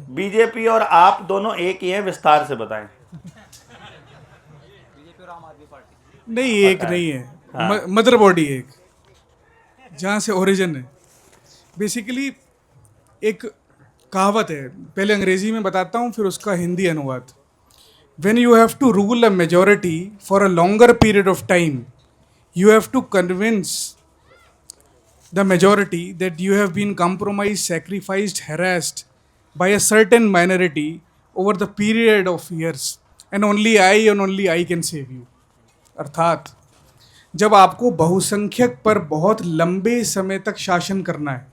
BJP और आप दोनों एक ही हैं, विस्तार से बताएं। नहीं, एक पता है। नहीं है। हाँ। मदर बॉडी एक, जहाँ से ओरिजिन है बेसिकली। एक कहावत है, पहले अंग्रेजी में बताता हूँ फिर उसका हिंदी अनुवाद। When you have to rule a majority for a longer period of time, you have to convince the majority that you have been compromised, sacrificed, harassed by a certain minority over the period of years. And only I can save you. अर्थात जब आपको बहुसंख्यक पर बहुत लंबे समय तक शासन करना है,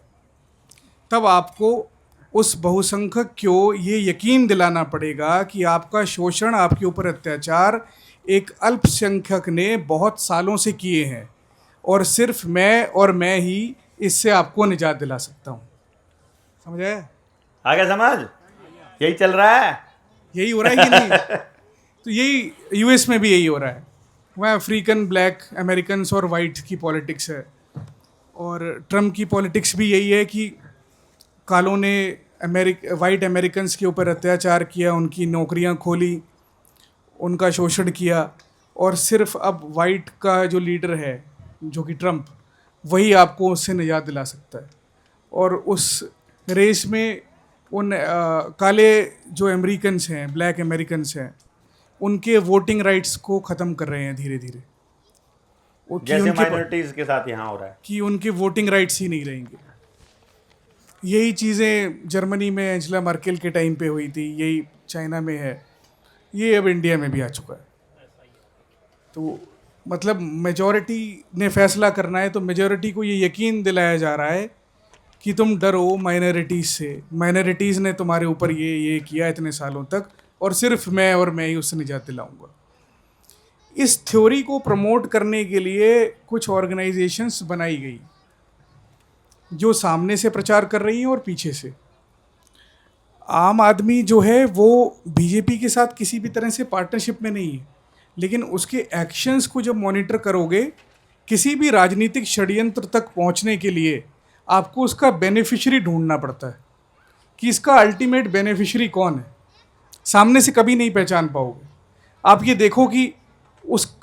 तब आपको उस बहुसंख्यक को ये यकीन दिलाना पड़ेगा कि आपका शोषण, आपके ऊपर अत्याचार एक अल्पसंख्यक ने बहुत सालों से किए हैं और सिर्फ मैं ही इससे आपको निजात दिला सकता हूँ। समझ आया? आ गया समझ? यही चल रहा है। यही हो रहा है कि नहीं? तो यही यूएस में भी यही हो रहा है। वहाँ अफ्रीकन, ब्लैक, अमेरिकन और वाइट की पॉलिटिक्स है, और ट्रम्प की पॉलिटिक्स भी यही है कि कालों ने वाइट अमेरिकन्स के ऊपर अत्याचार किया, उनकी नौकरियां खोली, उनका शोषण किया, और सिर्फ अब वाइट का जो लीडर है जो कि ट्रम्प, वही आपको उससे निजात दिला सकता है। और उस रेस में उन काले जो अमेरिकन्स हैं, ब्लैक अमेरिकन्स हैं, उनके वोटिंग राइट्स को ख़त्म कर रहे हैं धीरे धीरे। जैसे माइनॉरिटीज के साथ यहाँ हो रहा है कि उनके वोटिंग राइट्स ही नहीं रहेंगे। यही चीज़ें जर्मनी में एंजेला मर्केल के टाइम पे हुई थी, यही चाइना में है, ये अब इंडिया में भी आ चुका है। तो मतलब मेजॉरिटी ने फैसला करना है, तो मेजॉरिटी को ये यकीन दिलाया जा रहा है कि तुम डरो माइनॉरिटीज़ से, माइनॉरिटीज़ ने तुम्हारे ऊपर ये किया इतने सालों तक, और सिर्फ मैं ही उससे निजात दिलाऊंगा। इस थ्योरी को प्रमोट करने के लिए कुछ ऑर्गेनाइजेशंस बनाई गई जो सामने से प्रचार कर रही हैं और पीछे से। आम आदमी जो है वो बीजेपी के साथ किसी भी तरह से पार्टनरशिप में नहीं है, लेकिन उसके एक्शंस को जब मॉनिटर करोगे, किसी भी राजनीतिक षड्यंत्र तक पहुंचने के लिए आपको उसका बेनिफिशियरी ढूंढना पड़ता है कि इसका अल्टीमेट बेनिफिशियरी कौन है। सामने से कभी नहीं पहचान पाओगे। आप ये देखो कि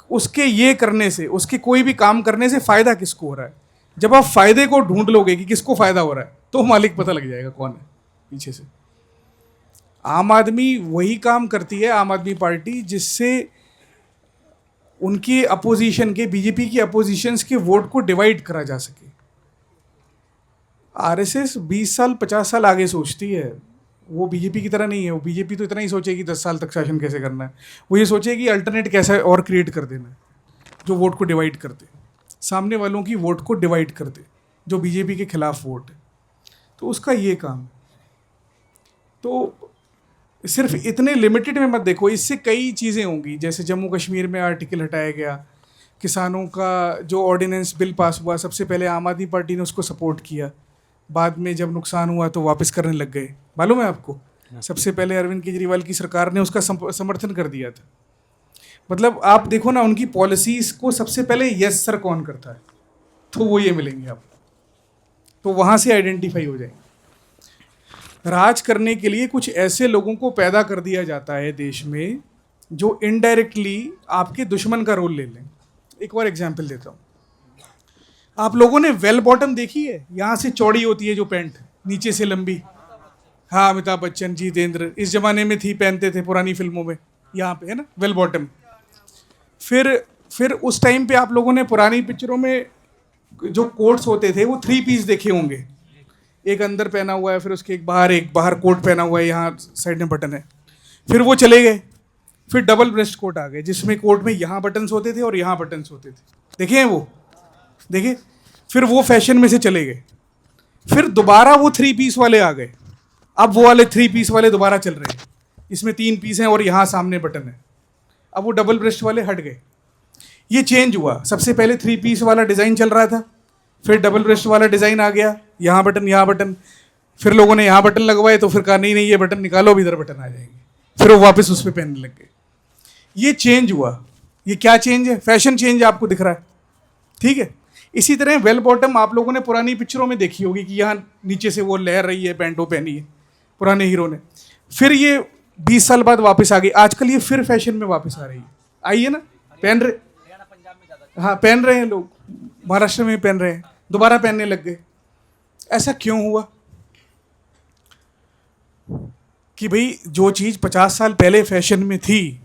उसके ये करने से, उसके कोई भी काम करने से फ़ायदा किसको हो रहा है। जब आप फ़ायदे को ढूंढ लोगे कि किसको फ़ायदा हो रहा है, तो मालिक पता लग जाएगा कौन है पीछे से। आम आदमी वही काम करती है, आम आदमी पार्टी, जिससे उनकी अपोजिशन के, बीजेपी की अपोजिशंस के वोट को डिवाइड करा जा सके। आरएसएस 20 साल 50 साल आगे सोचती है, वो बीजेपी की तरह नहीं है। वो बीजेपी तो इतना ही सोचेगी 10 साल तक शासन कैसे करना है, वो ये सोचेगी अल्टरनेट कैसा और क्रिएट कर देना है जो वोट को डिवाइड कर दे, सामने वालों की वोट को डिवाइड कर दे, जो बीजेपी के खिलाफ वोट है। तो उसका ये काम। तो सिर्फ इतने लिमिटेड में मत देखो, इससे कई चीज़ें होंगी। जैसे जम्मू कश्मीर में आर्टिकल हटाया गया, किसानों का जो ऑर्डिनेंस बिल पास हुआ, सबसे पहले आम आदमी पार्टी ने उसको सपोर्ट किया, बाद में जब नुकसान हुआ तो वापस करने लग गए। मालूम है आपको, सबसे पहले अरविंद केजरीवाल की सरकार ने उसका समर्थन कर दिया था। मतलब आप देखो ना, उनकी पॉलिसीज़ को सबसे पहले यस सर कौन करता है, तो वो ये मिलेंगे आपको, तो वहाँ से आइडेंटिफाई हो जाएंगे। राज करने के लिए कुछ ऐसे लोगों को पैदा कर दिया जाता है देश में जो इनडायरेक्टली आपके दुश्मन का रोल ले लें। एक और एग्जांपल देता हूँ। आप लोगों ने वेल बॉटम देखी है? यहाँ से चौड़ी होती है जो पैंट, नीचे से लंबी। हाँ, अमिताभ बच्चन, जितेंद्र इस जमाने में थी, पहनते थे पुरानी फिल्मों में, यहाँ पे है ना वेल बॉटम। फिर उस टाइम पे आप लोगों ने पुरानी पिक्चरों में जो कोट्स होते थे वो 3 पीस देखे होंगे, एक अंदर पहना हुआ है, फिर उसके एक बाहर कोट पहना हुआ है, यहाँ साइड में बटन है। फिर वो चले गए, फिर डबल ब्रेस्ट कोट आ गए, जिसमें कोट में यहाँ बटन्स होते थे और यहाँ बटन्स होते थे। देखे हैं वो? देखे? फिर वो फैशन में से चले गए, फिर दोबारा वो 3 पीस वाले आ गए। अब वो वाले 3 पीस वाले दोबारा चल रहे हैं, इसमें 3 पीस हैं और यहाँ सामने बटन है। अब वो डबल ब्रेस्ट वाले हट गए। ये चेंज हुआ। सबसे पहले 3 पीस वाला डिज़ाइन चल रहा था, फिर डबल ब्रेस्ट वाला डिज़ाइन आ गया, यहाँ बटन। फिर लोगों ने यहाँ बटन लगवाए, तो फिर कहा नहीं ये बटन निकालो, अब इधर बटन आ जाएंगे। फिर वो वापस उस पर पहनने लग गए। ये चेंज हुआ। ये क्या चेंज है? फैशन चेंज आपको दिख रहा है, ठीक है। इसी तरह वेल बॉटम आप लोगों ने पुरानी पिक्चरों में देखी होगी कि यहाँ नीचे से वो लहर रही है, पैंटो पहनी है पुराने हीरो ने। फिर ये 20 साल बाद वापस आ गई, आजकल ये फिर फैशन में वापस आ रही है। आई है ना, पहन रहे, हाँ पहन रहे हैं लोग, महाराष्ट्र में पहन रहे हैं, दोबारा पहनने लग गए। ऐसा क्यों हुआ कि भाई जो चीज़ 50 साल पहले फैशन में थी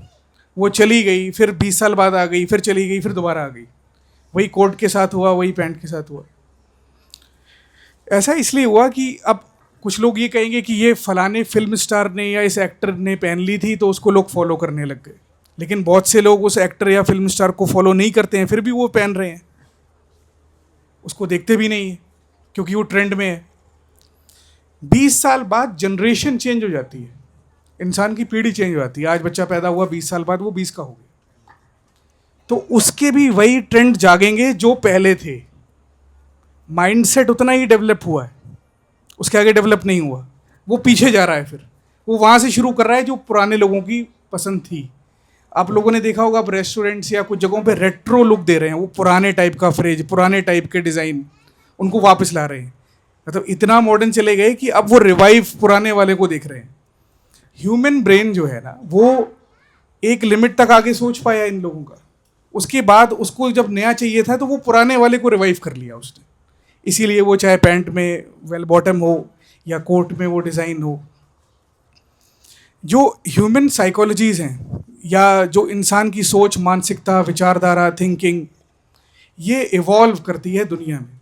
वो चली गई, फिर 20 साल बाद आ गई, फिर चली गई, फिर दोबारा आ गई। वही कोट के साथ हुआ, वही पैंट के साथ हुआ। ऐसा इसलिए हुआ कि अब कुछ लोग ये कहेंगे कि ये फलाने फिल्म स्टार ने या इस एक्टर ने पहन ली थी तो उसको लोग फॉलो करने लग गए, लेकिन बहुत से लोग उस एक्टर या फिल्म स्टार को फॉलो नहीं करते हैं, फिर भी वो पहन रहे हैं, उसको देखते भी नहीं है क्योंकि वो ट्रेंड में है। 20 साल बाद जनरेशन चेंज हो जाती है, इंसान की पीढ़ी चेंज हो जाती है। आज बच्चा पैदा हुआ, 20 साल बाद वो 20 का हो गया, तो उसके भी वही ट्रेंड जागेंगे जो पहले थे। माइंडसेट उतना ही डेवलप हुआ है, उसके आगे डेवलप नहीं हुआ, वो पीछे जा रहा है। फिर वो वहाँ से शुरू कर रहा है जो पुराने लोगों की पसंद थी। आप लोगों ने देखा होगा, अब रेस्टोरेंट्स या कुछ जगहों पे रेट्रो लुक दे रहे हैं, वो पुराने टाइप का फ्रिज, पुराने टाइप के डिज़ाइन, उनको वापस ला रहे हैं। मतलब इतना मॉडर्न चले गए कि अब वो रिवाइव पुराने वाले को देख रहे हैं। ह्यूमन ब्रेन जो है ना, वो एक लिमिट तक आगे सोच पाया इन लोगों का, उसके बाद उसको जब नया चाहिए था तो वो पुराने वाले को रिवाइव कर लिया उसने। इसीलिए वो चाहे पैंट में वेल बॉटम हो या कोट में वो डिज़ाइन हो। जो ह्यूमन साइकोलॉजीज हैं या जो इंसान की सोच, मानसिकता, विचारधारा, थिंकिंग, ये इवॉल्व करती है दुनिया में।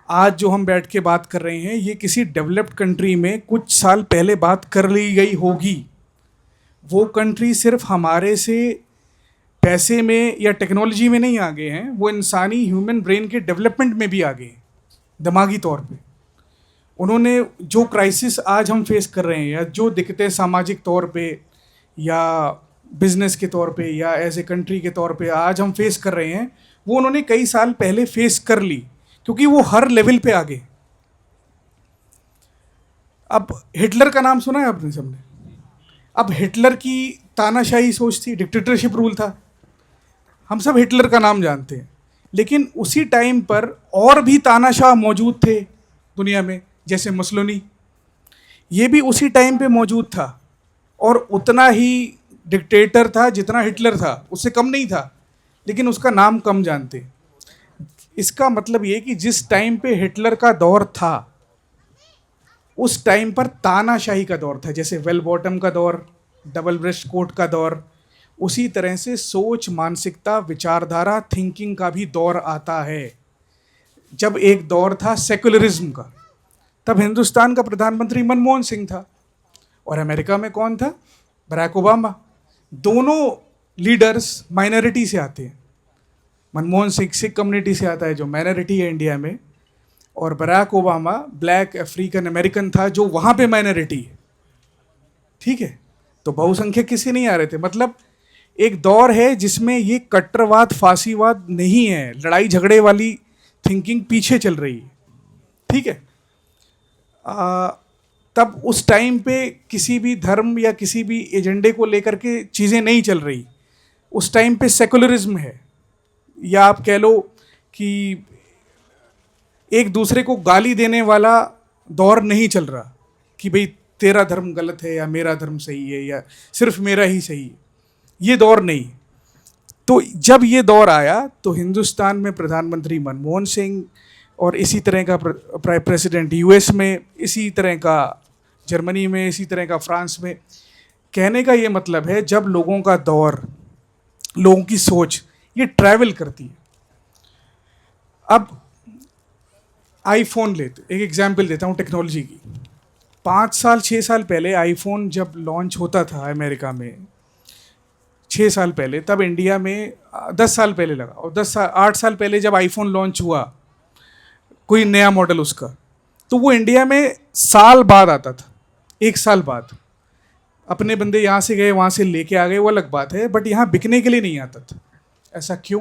आज जो हम बैठ के बात कर रहे हैं, ये किसी डेवलप्ड कंट्री में कुछ साल पहले बात कर ली गई होगी। वो कंट्री सिर्फ हमारे से पैसे में या टेक्नोलॉजी में नहीं आगे हैं, वो इंसानी ह्यूमन ब्रेन के डेवलपमेंट में भी आगे हैं, दिमागी तौर पे। उन्होंने जो क्राइसिस आज हम फेस कर रहे हैं या जो दिक्कतें सामाजिक तौर पे या बिजनेस के तौर पे या एज ए कंट्री के तौर पे आज हम फेस कर रहे हैं, वो उन्होंने कई साल पहले फेस कर ली, क्योंकि वो हर लेवल पे आगे। अब हिटलर का नाम सुना है आपने सबने? अब हिटलर की तानाशाही सोच थी, डिक्टेटरशिप रूल था, हम सब हिटलर का नाम जानते हैं। लेकिन उसी टाइम पर और भी तानाशाह मौजूद थे दुनिया में, जैसे मुसोलिनी, ये भी उसी टाइम पे मौजूद था और उतना ही डिक्टेटर था जितना हिटलर था, उससे कम नहीं था, लेकिन उसका नाम कम जानते। इसका मतलब ये कि जिस टाइम पे हिटलर का दौर था, उस टाइम पर तानाशाही का दौर था, जैसे वेल बॉटम का दौर, डबल ब्रेस्ट कोट का दौर, उसी तरह से सोच, मानसिकता, विचारधारा, थिंकिंग का भी दौर आता है। जब एक दौर था सेकुलरिज्म का, तब हिंदुस्तान का प्रधानमंत्री मनमोहन सिंह था और अमेरिका में कौन था? Barack Obama. दोनों लीडर्स माइनॉरिटी से आते हैं। मनमोहन सिंह सिख कम्युनिटी से आता है जो माइनॉरिटी है इंडिया में, और Barack Obama black African American था जो वहाँ पे माइनॉरिटी है। ठीक है, तो बहुसंख्यक किसी नहीं आ रहे थे। मतलब एक दौर है जिसमें ये कट्टरवाद, फांसीवाद नहीं है, लड़ाई झगड़े वाली थिंकिंग पीछे चल रही है। ठीक है, तब उस टाइम पे किसी भी धर्म या किसी भी एजेंडे को लेकर के चीज़ें नहीं चल रही। उस टाइम पे सेकुलरिज्म है, या आप कह लो कि एक दूसरे को गाली देने वाला दौर नहीं चल रहा कि भाई तेरा धर्म गलत है या मेरा धर्म सही है या सिर्फ मेरा ही सही है, ये दौर नहीं। तो जब ये दौर आया तो हिंदुस्तान में प्रधानमंत्री मनमोहन सिंह, और इसी तरह का प्रेसिडेंट यूएस में, इसी तरह का जर्मनी में, इसी तरह का फ्रांस में। कहने का ये मतलब है, जब लोगों का दौर, लोगों की सोच ये ट्रैवल करती है। अब आईफोन लेते, एक एग्जांपल देता हूँ टेक्नोलॉजी की। 5 साल 6 साल पहले आईफोन जब लॉन्च होता था अमेरिका में, 6 साल पहले, तब इंडिया में 10 साल पहले लगा, और 8 साल पहले जब आईफोन लॉन्च हुआ, कोई नया मॉडल उसका, तो वो इंडिया में साल बाद आता था, 1 साल बाद। अपने बंदे यहाँ से गए, वहाँ से लेके आ गए, वो अलग बात है, बट यहाँ बिकने के लिए नहीं आता था। ऐसा क्यों?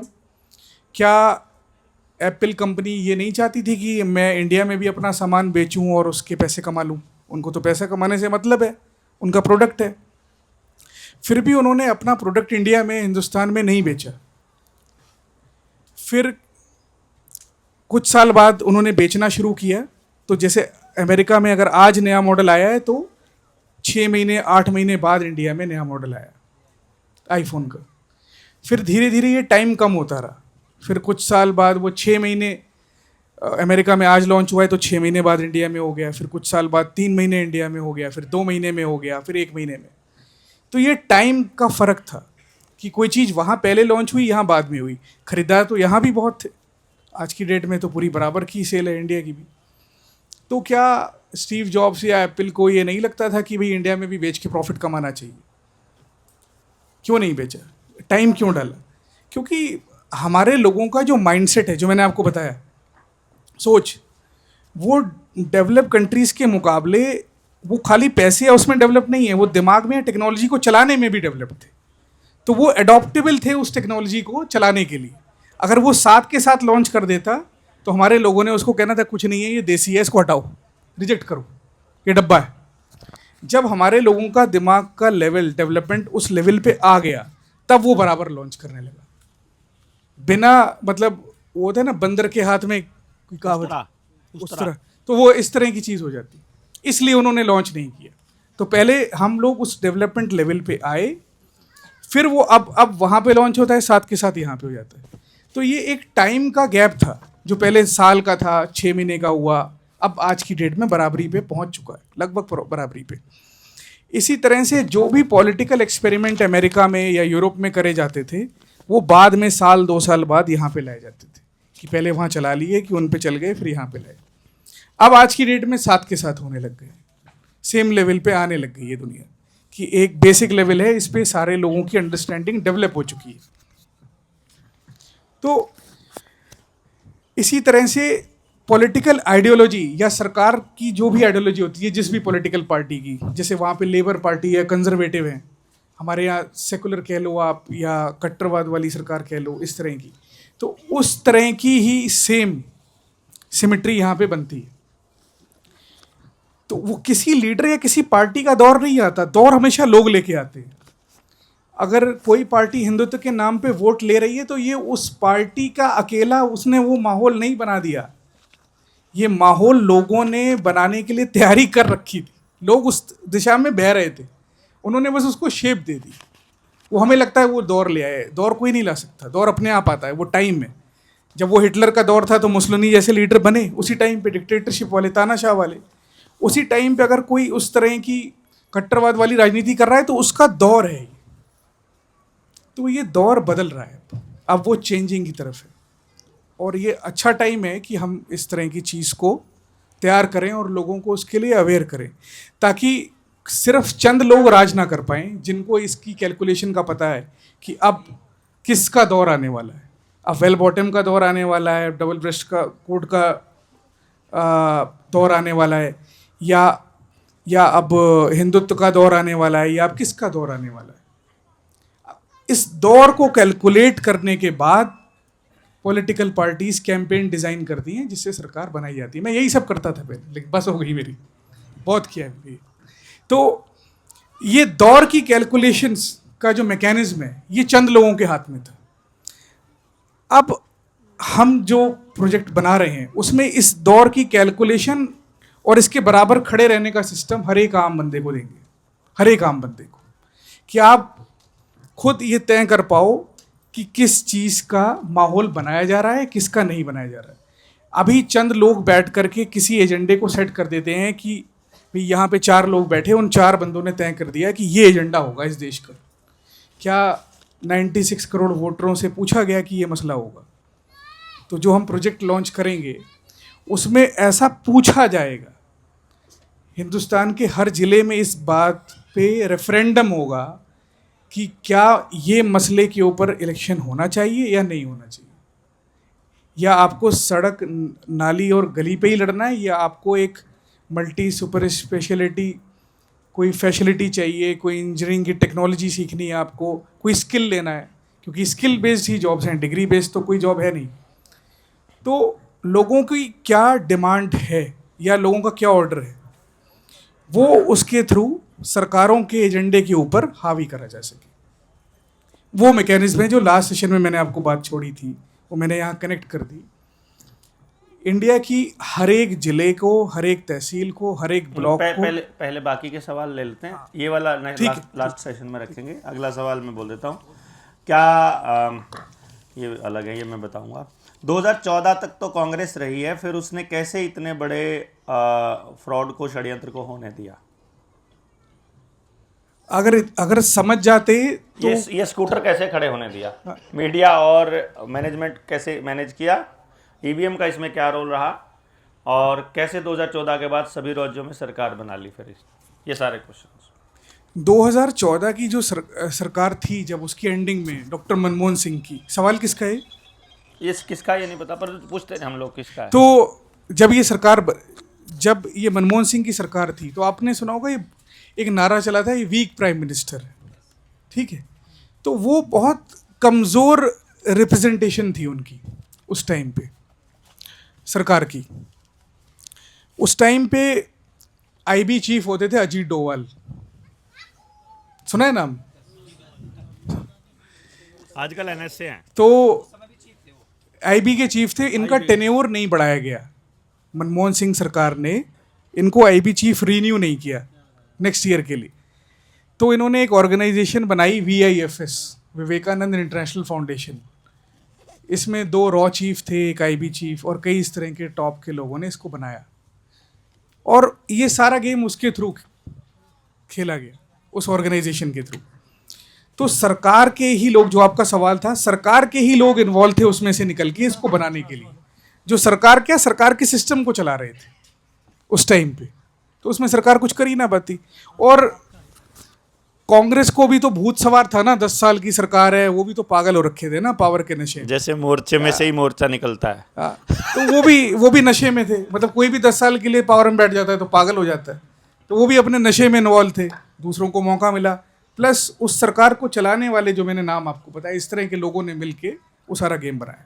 क्या एप्पल कंपनी ये नहीं चाहती थी कि मैं इंडिया में भी अपना सामान बेचूं और उसके पैसे कमा लूं? उनको तो पैसा कमाने से मतलब है, उनका प्रोडक्ट है। फिर भी उन्होंने अपना प्रोडक्ट इंडिया में, हिंदुस्तान में नहीं बेचा। फिर कुछ साल बाद उन्होंने बेचना शुरू किया। तो जैसे अमेरिका में अगर आज नया मॉडल आया है तो 6 महीने 8 महीने बाद इंडिया में नया मॉडल आया आईफोन का। फिर धीरे धीरे ये टाइम कम होता रहा, फिर कुछ साल बाद वो 6 महीने अमेरिका में आज लॉन्च हुआ है तो 6 महीने बाद इंडिया में हो गया, फिर कुछ साल बाद 3 महीने इंडिया में हो गया, फिर 2 महीने में हो गया, फिर 1 महीने में। तो ये टाइम का फ़र्क था कि कोई चीज़ वहाँ पहले लॉन्च हुई, यहाँ बाद में हुई। खरीदार तो यहाँ भी बहुत थे, आज की डेट में तो पूरी बराबर की सेल है इंडिया की भी। तो क्या स्टीव जॉब्स या एप्पल को ये नहीं लगता था कि भाई इंडिया में भी बेच के प्रॉफिट कमाना चाहिए? क्यों नहीं बेचा? टाइम क्यों डाला? क्योंकि हमारे लोगों का जो माइंडसेट है, जो मैंने आपको बताया, सोच, वो डेवलप कंट्रीज़ के मुकाबले वो खाली पैसे या उसमें डेवलप नहीं है, वो दिमाग में टेक्नोलॉजी को चलाने में भी डेवलप थे। तो वो एडॉप्टेबल थे उस टेक्नोलॉजी को चलाने के लिए। अगर वो साथ के साथ लॉन्च कर देता तो हमारे लोगों ने उसको कहना था कुछ नहीं है, ये देसी है, इसको हटाओ, रिजेक्ट करो, ये डब्बा है। जब हमारे लोगों का दिमाग का लेवल डेवलपमेंट उस लेवल पे आ गया, तब वो बराबर लॉन्च करने लगा, बिना मतलब वो होता है ना बंदर के हाथ में कोई कहावत, उस तरह। तो वो इस तरह की चीज़ हो जाती, इसलिए उन्होंने लॉन्च नहीं किया। तो पहले हम लोग उस डेवलपमेंट लेवल पे आए, फिर वो अब वहाँ पे लॉन्च होता है, साथ के साथ यहाँ पे हो जाता है। तो ये एक टाइम का गैप था, जो पहले साल का था, 6 महीने का हुआ, अब आज की डेट में बराबरी पे पहुँच चुका है, लगभग बराबरी पे। इसी तरह से जो भी पॉलिटिकल एक्सपेरिमेंट अमेरिका में या यूरोप में करे जाते थे, वो बाद में साल 2 साल बाद यहाँ पे लाए जाते थे, कि पहले वहाँ चला लिए, कि उन पे चल गए, फिर यहाँ पे लाए। अब आज की डेट में साथ के साथ होने लग गए, सेम लेवल पे आने लग गई ये दुनिया, कि एक बेसिक लेवल है, इस पे सारे लोगों की अंडरस्टैंडिंग डेवलप हो चुकी है। तो इसी तरह से पॉलिटिकल आइडियोलॉजी या सरकार की जो भी आइडियोलॉजी होती है, जिस भी पॉलिटिकल पार्टी की, जैसे वहाँ पे लेबर पार्टी है, कंजर्वेटिव है, हमारे यहाँ सेकुलर कह लो आप, या कट्टरवाद वाली सरकार कह लो, इस तरह की, तो उस तरह की ही सेम सिमेट्री यहाँ पे बनती है। तो वो किसी लीडर या किसी पार्टी का दौर नहीं आता, दौर हमेशा लोग लेके आते हैं। अगर कोई पार्टी हिंदुत्व के नाम पे वोट ले रही है तो ये उस पार्टी का अकेला उसने वो माहौल नहीं बना दिया, ये माहौल लोगों ने बनाने के लिए तैयारी कर रखी थी, लोग उस दिशा में बह रहे थे, उन्होंने बस उसको शेप दे दी। वो हमें लगता है वो दौर ले आए, दौर कोई नहीं ला सकता, दौर अपने आप आता है, वो टाइम में। जब वो हिटलर का दौर था तो मुसोलिनी जैसे लीडर बने, उसी टाइम पे डिक्टेटरशिप वाले, तानाशाह वाले, उसी टाइम पे अगर कोई उस तरह की कट्टरवाद वाली राजनीति कर रहा है तो उसका दौर है। तो ये दौर बदल रहा है, अब वो चेंजिंग की तरफ है, और ये अच्छा टाइम है कि हम इस तरह की चीज़ को तैयार करें और लोगों को उसके लिए अवेयर करें, ताकि सिर्फ चंद लोग राज ना कर पाएँ, जिनको इसकी कैलकुलेशन का पता है कि अब किसका दौर आने वाला है। अब वेल बॉटम का दौर आने वाला है, डबल ब्रेस्ट का कोट का दौर आने वाला है, या अब हिंदुत्व का दौर आने वाला है, या अब किसका दौर आने वाला है। इस दौर को कैलकुलेट करने के बाद पॉलिटिकल पार्टीज कैंपेन डिज़ाइन करती हैं, जिससे सरकार बनाई जाती है। मैं यही सब करता था पहले, लेकिन बस हो गई मेरी, बहुत किया है। तो ये दौर की कैलकुलेशंस का जो मैकेनिज्म है, ये चंद लोगों के हाथ में था। अब हम जो प्रोजेक्ट बना रहे हैं उसमें इस दौर की कैलकुलेशन और इसके बराबर खड़े रहने का सिस्टम हर एक आम बंदे को देंगे, हर एक आम बंदे को, कि आप खुद ये तय कर पाओ कि किस चीज़ का माहौल बनाया जा रहा है, किसका नहीं बनाया जा रहा है। अभी चंद लोग बैठ करके किसी एजेंडे को सेट कर देते हैं कि भाई यहाँ पे 4 लोग बैठे, उन 4 बंदों ने तय कर दिया कि ये एजेंडा होगा इस देश का। क्या 96 करोड़ वोटरों से पूछा गया कि ये मसला होगा? तो जो हम प्रोजेक्ट लॉन्च करेंगे उसमें ऐसा पूछा जाएगा, हिंदुस्तान के हर ज़िले में इस बात पे रेफरेंडम होगा कि क्या ये मसले के ऊपर इलेक्शन होना चाहिए या नहीं होना चाहिए, या आपको सड़क नाली और गली पे ही लड़ना है, या आपको एक मल्टी सुपर स्पेशलिटी कोई फैसिलिटी चाहिए, कोई इंजीनियरिंग की टेक्नोलॉजी सीखनी है, आपको कोई स्किल लेना है, क्योंकि स्किल बेस्ड ही जॉब्स हैं, डिग्री बेस्ड तो कोई जॉब है नहीं। तो लोगों की क्या डिमांड है या लोगों का क्या ऑर्डर है, वो उसके थ्रू सरकारों के एजेंडे के ऊपर हावी करा जा सके। वो मैकेनिज्म है जो लास्ट सेशन में मैंने आपको बात छोड़ी थी, वो मैंने यहाँ कनेक्ट कर दी। इंडिया की हर एक जिले को, हर एक तहसील को, हर एक ब्लॉक को। पहले बाकी के सवाल ले लेते हैं, ये वाला लास्ट सेशन में रखेंगे। अगला सवाल मैं बोल देता हूँ क्या, ये अलग है, ये मैं बताऊंगा। 2014 तक तो कांग्रेस रही है, फिर उसने कैसे इतने बड़े फ्रॉड को, षड्यंत्र को होने दिया? अगर समझ जाते तो ये स्कूटर कैसे खड़े होने दिया, मीडिया और मैनेजमेंट कैसे मैनेज किया, ईवीएम का इसमें क्या रोल रहा, और कैसे 2014 के बाद सभी राज्यों में सरकार बना ली फिर, ये सारे क्वेश्चन। 2014 की जो सरकार थी, जब उसकी एंडिंग में डॉक्टर मनमोहन सिंह की, सवाल किसका है ये? किसका ये नहीं पता, पर पूछते थे हम लोग किसका है। तो जब ये मनमोहन सिंह की सरकार थी, तो आपने सुना होगा, ये एक नारा चला था, ये वीक प्राइम मिनिस्टर है, ठीक है। तो वो बहुत कमज़ोर रिप्रेजेंटेशन थी उनकी उस टाइम पे, सरकार की। उस टाइम पे आईबी चीफ होते थे अजीत डोवाल, सुना है नाम? आजकल एनएसए हैं। तो आईबी के चीफ थे, इनका टेन्योर नहीं बढ़ाया गया। मनमोहन सिंह सरकार ने इनको आईबी चीफ रीन्यू नहीं किया नेक्स्ट ईयर के लिए। तो इन्होंने एक ऑर्गेनाइजेशन बनाई, VIFS, विवेकानंद इंटरनेशनल फाउंडेशन। इसमें 2 रॉ चीफ थे, एक आईबी चीफ, और कई इस तरह के टॉप के लोगों ने इसको बनाया। और ये सारा गेम उसके थ्रू खेला गया, उस ऑर्गेनाइजेशन के थ्रू। तो सरकार के ही लोग, जो आपका सवाल था, सरकार के ही लोग इन्वॉल्व थे उसमें से निकल के इसको बनाने के लिए। जो सरकार के सिस्टम को चला रहे थे उस टाइम पे, तो उसमें सरकार कुछ कर ही ना पाती। और कांग्रेस को भी तो भूत सवार था ना, 10 साल की सरकार है, वो भी तो पागल हो रखे थे ना पावर के नशे में। जैसे मोर्चे में से ही मोर्चा निकलता है। तो वो भी नशे में थे। मतलब कोई भी 10 साल के लिए पावर में बैठ जाता है तो पागल हो जाता है। तो वो भी अपने नशे में इन्वॉल्व थे, दूसरों को मौका मिला। प्लस उस सरकार को चलाने वाले, जो मैंने नाम आपको बताया, इस तरह के लोगों ने मिलके वो सारा गेम बनाया।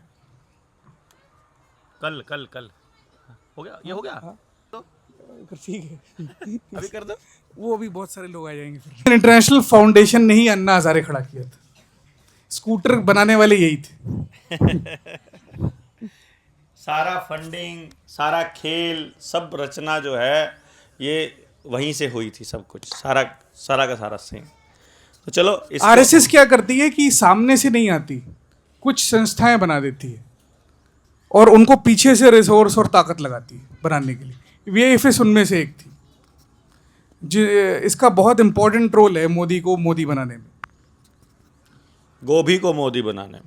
कल हो गया, ये हो गया तो ठीक है, अभी कर दो। वो अभी बहुत सारे लोग आ जाएंगे फिर। इंटरनेशनल फाउंडेशन ने ही अन्ना हजारे खड़ा किया था, स्कूटर बनाने वाले यही थे। सारा फंडिंग, सारा खेल, सब रचना जो है ये वहीं से हुई थी, सब कुछ, सारा का सारा सीन। तो चलो, RSS क्या करती है कि सामने से नहीं आती, कुछ संस्थाएं बना देती है और उनको पीछे से रिसोर्स और ताकत लगाती है बनाने के लिए। VIFS उनमें से एक थी। इसका बहुत इंपॉर्टेंट रोल है मोदी को मोदी बनाने में, गोभी को मोदी बनाने में।